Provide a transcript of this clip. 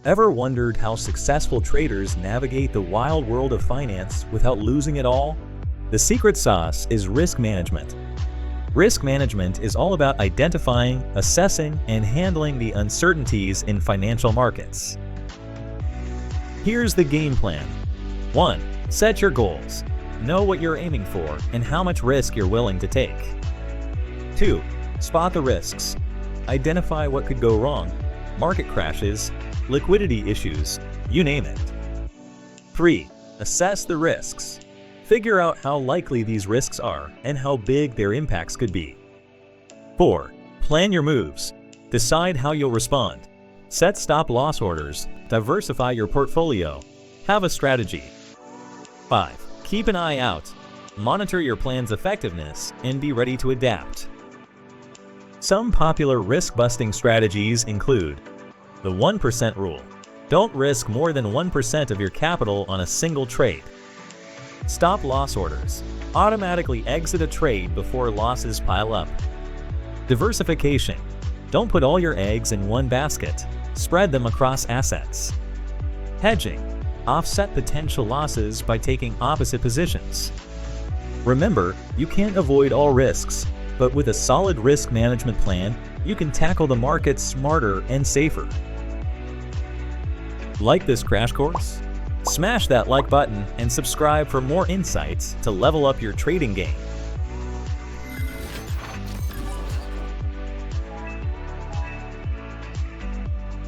Ever wondered how successful traders navigate the wild world of finance without losing it all? The secret sauce is risk management. Risk management is all about identifying, assessing, and handling the uncertainties in financial markets. Here's the game plan. 1. Set your goals. Know what you're aiming for and how much risk you're willing to take. 2. Spot the risks. Identify what could go wrong. Market crashes, liquidity issues, you name it. 3. Assess the risks. Figure out how likely these risks are and how big their impacts could be. 4. Plan your moves. Decide how you'll respond. Set stop-loss orders. Diversify your portfolio. Have a strategy. 5. Keep an eye out. Monitor your plan's effectiveness and be ready to adapt. Some popular risk-busting strategies include the 1% rule. Don't risk more than 1% of your capital on a single trade. Stop-loss orders. Automatically exit a trade before losses pile up. Diversification. Don't put all your eggs in one basket. Spread them across assets. Hedging. Offset potential losses by taking opposite positions. Remember, you can't avoid all risks, but with a solid risk management plan, you can tackle the market smarter and safer. Like this crash course? Smash that like button and subscribe for more insights to level up your trading game.